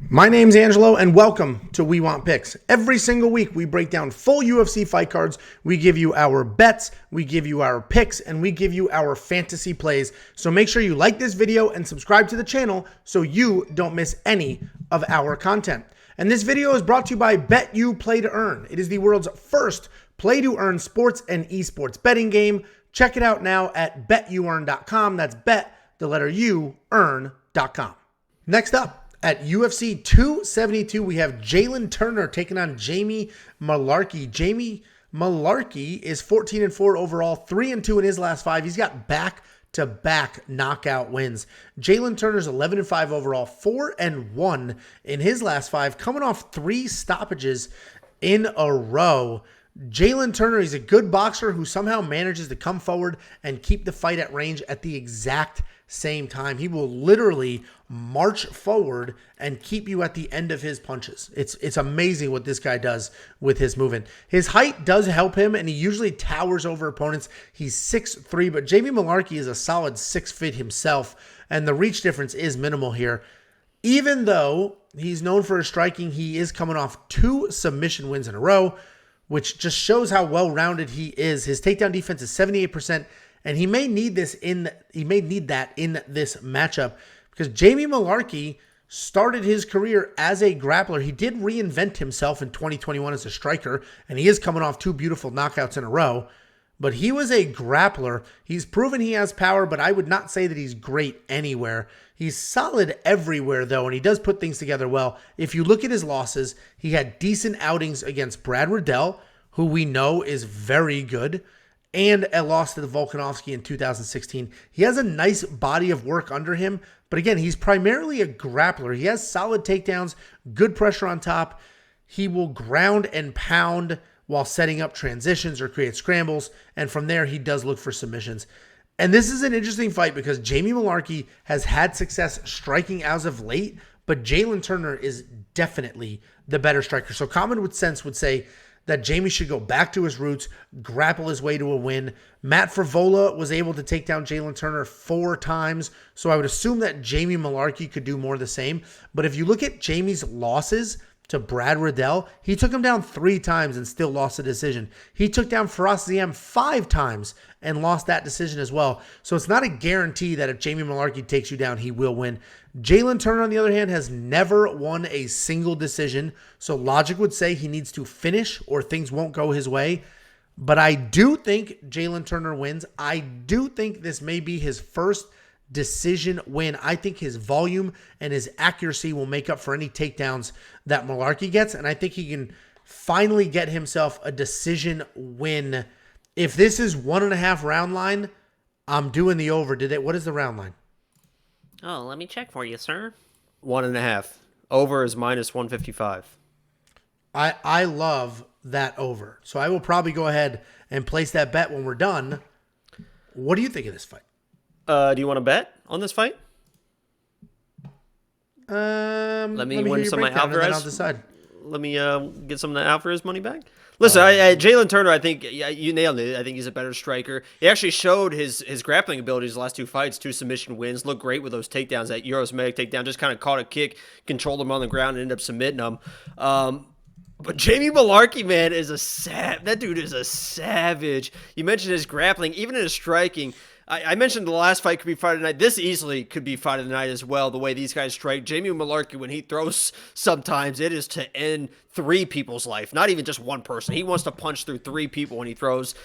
My name's Angelo, and welcome to We Want Picks. Every single week, we break down full UFC fight cards. We give you our bets, we give you our picks, and we give you our fantasy plays. So make sure you like this video and subscribe to the channel so you don't miss any of our content. And this video is brought to you by BETU Play to Earn. It is the world's first play to earn sports and esports betting game. Check it out now at betuearn.com. That's bet, the letter U, earn.com. Next up, at UFC 272, we have Jalin Turner taking on Jamie Mullarkey. Jamie Mullarkey is 14-4 overall, 3-2 in his last 5. He's got back-to-back knockout wins. Jalin Turner's 11-5 overall, 4-1 in his last 5, coming off 3 stoppages in a row. Jalin Turner, he's a good boxer who somehow manages to come forward and keep the fight at range at the exact same time. He will literally march forward and keep you at the end of his punches. It's amazing what this guy does with his movement. His height does help him, and he usually towers over opponents. He's 6'3", but Jamie Mullarkey is a solid 6 feet himself, and the reach difference is minimal here. Even though he's known for his striking, he is coming off 2 submission wins in a row, which just shows how well-rounded he is. His takedown defense is 78%, and he may need that in this matchup because Jamie Mullarkey started his career as a grappler. He did reinvent himself in 2021 as a striker, and he is coming off 2 beautiful knockouts in a row. But he was a grappler. He's proven he has power, but I would not say that he's great anywhere. He's solid everywhere, though, and he does put things together well. If you look at his losses, he had decent outings against Brad Riddell, who we know is very good, and a loss to the Volkanovski in 2016. He has a nice body of work under him, but again, he's primarily a grappler. He has solid takedowns, good pressure on top. He will ground and pound while setting up transitions or create scrambles, and from there, he does look for submissions. And this is an interesting fight because Jamie Mullarkey has had success striking as of late, but Jalin Turner is definitely the better striker. So common sense would say that Jamie should go back to his roots, grapple his way to a win. Matt Frevola was able to take down Jalin Turner 4 times, so I would assume that Jamie Mullarkey could do more of the same. But if you look at Jamie's losses to Brad Riddell, he took him down 3 times and still lost the decision. He took down Faraz Ziam 5 times and lost that decision as well. So it's not a guarantee that if Jamie Mullarkey takes you down, he will win. Jalin Turner, on the other hand, has never won a single decision. So logic would say he needs to finish or things won't go his way. But I do think Jalin Turner wins. I do think this may be his first decision win. I think his volume and his accuracy will make up for any takedowns that Mullarkey gets, and I think he can finally get himself a decision win. If this is 1.5 round line, I'm doing the over. What is the round line? Oh, let me check for you, sir. 1.5. Over is minus 155. I love that over. So I will probably go ahead and place that bet when we're done. What do you think of this fight? Do you want to bet on this fight? Let me win some of my Alvarez. I'll decide. Let me get some of the Alvarez money back. Listen, Jalin Turner, I think you nailed it. I think he's a better striker. He actually showed his grappling abilities the last 2 fights, 2 submission wins. Looked great with those takedowns. That Eurosmetic takedown just kind of caught a kick, controlled him on the ground, and ended up submitting him. But Jamie Mullarkey, man, is that dude is a savage. You mentioned his grappling, even in his striking. I mentioned the last fight could be fight of the night. This easily could be fight of the night as well, the way these guys strike. Jamie Mullarkey, when he throws, sometimes it is to end 3 people's life, not even just 1 person. He wants to punch through 3 people when he throws.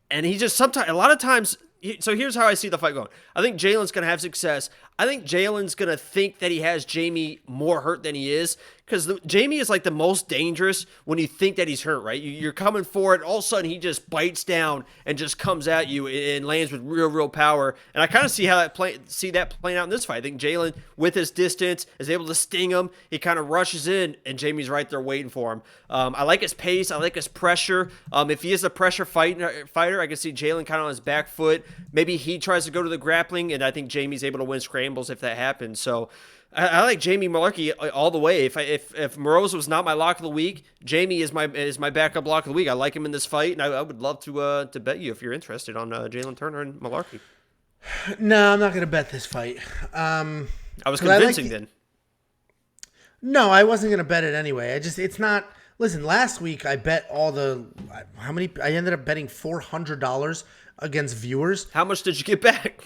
And he just a lot of times, so here's how I see the fight going. I think Jalen's going to have success. I think Jalen's going to think that he has Jamie more hurt than he is, because Jamie is like the most dangerous when you think that he's hurt, right? You're coming forward, all of a sudden he just bites down and just comes at you and lands with real power. And I kind of see that playing out in this fight. I think Jalin, with his distance, is able to sting him. He kind of rushes in, and Jamie's right there waiting for him. I like his pace. I like his pressure. If he is a pressure fighter, I can see Jalin kind of on his back foot. Maybe he tries to go to the grappling, and I think Jamie's able to win scrambles if that happens. So I like Jamie Mullarkey all the way. If Moroz was not my lock of the week, Jamie is my backup lock of the week. I like him in this fight, and I would love to bet you if you're interested on Jalin Turner and Mullarkey. No, I'm not going to bet this fight. I was convincing then. No, I wasn't gonna bet it anyway. It's not. Listen, last week I bet how many? I ended up betting $400 against viewers. How much did you get back?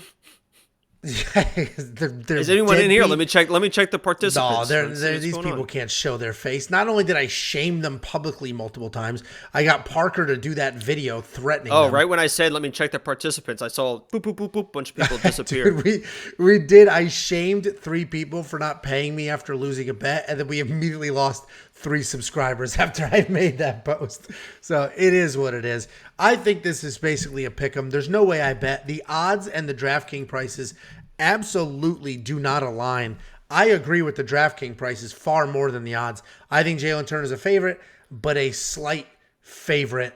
They're Is anyone in here? deadbeat. Let me check the participants. No, Let's see what's these going people on. can't show their face. Not only did I shame them publicly multiple times, I got Parker to do that video threatening Oh, them. right when I said let me check the participants, I saw boop boop boop boop, bunch of people disappear. Dude, we did. I shamed 3 people for not paying me after losing a bet, and then we immediately lost 3 subscribers after I made that post. So it is what it is. I think this is basically a pick 'em. There's no way I bet. The odds and the DraftKings prices absolutely do not align. I agree with the DraftKings prices far more than the odds. I think Jalin Turner is a favorite, but a slight favorite.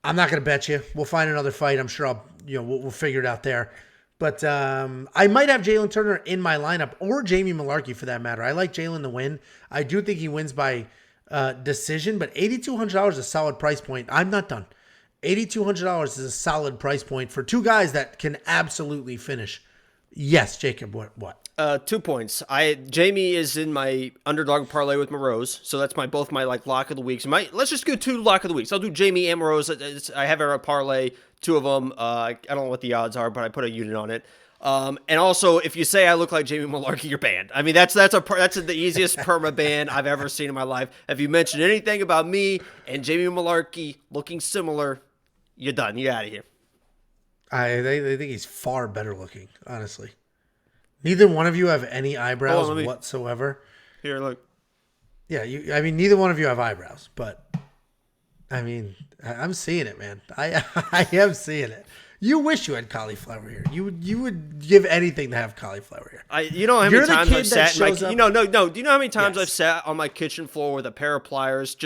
I'm not going to bet you. We'll find another fight. I'm sure we'll figure it out there. But I might have Jalin Turner in my lineup, or Jamie Mullarkey for that matter. I like Jalin to win. I do think he wins by decision, but $8,200 is a solid price point. I'm not done. $8,200 is a solid price point for 2 guys that can absolutely finish. Yes, Jacob. What? 2 points. Jamie is in my underdog parlay with Morose, so that's both my lock of the weeks. Let's just go 2 lock of the weeks. I'll do Jamie and Morose. I have a parlay, 2 of them. I don't know what the odds are, but I put a unit on it. And also, if you say I look like Jamie Mullarkey, you're banned. I mean, that's the easiest perma ban I've ever seen in my life. If you mention anything about me and Jamie Mullarkey looking similar, you're done. You're out of here. I think he's far better looking, honestly. Neither one of you have any eyebrows whatsoever. Here, look. Yeah, neither one of you have eyebrows, but I'm seeing it, man. I am seeing it. You wish you had cauliflower here. You would give anything to have cauliflower here. You know how many You're the times kid I've that sat shows up- no. Do you know how many times Yes. I've sat on my kitchen floor with a pair of pliers,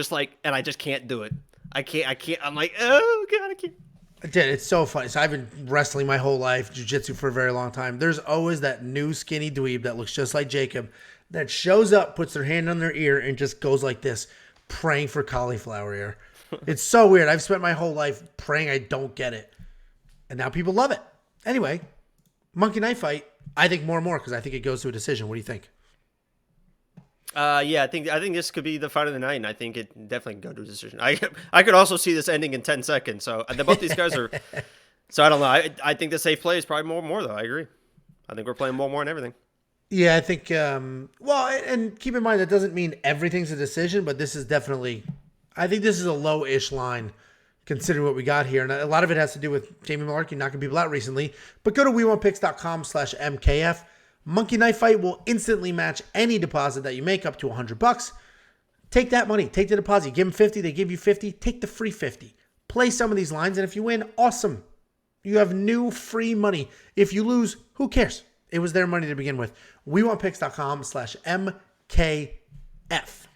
and I just can't do it. I can't. I'm like, oh god, I can't. Dude, it's so funny. So I've been wrestling my whole life, jiu-jitsu for a very long time. There's always that new skinny dweeb that looks just like Jacob that shows up, puts their hand on their ear, and just goes like this, praying for cauliflower ear. It's so weird. I've spent my whole life praying I don't get it. And now people love it. Anyway, Monkey Knife Fight, I think more and more because I think it goes to a decision. What do you think? Yeah, I think this could be the fight of the night, and I think it definitely can go to a decision. I could also see this ending in 10 seconds. So both these guys are. So I don't know. I think the safe play is probably more though. I agree. I think we're playing more and everything. Yeah, I think. Well, and keep in mind that doesn't mean everything's a decision, but this is definitely. I think this is a low-ish line, considering what we got here, and a lot of it has to do with Jamie Mullarkey knocking people out recently. But go to WeWantPicks.com/MKF. Monkey Knife Fight will instantly match any deposit that you make up to $100. Take that money. Take the deposit. You give them 50. They give you 50. Take the free 50. Play some of these lines, and if you win, awesome. You have new free money. If you lose, who cares? It was their money to begin with. WeWantPicks.com/MKF.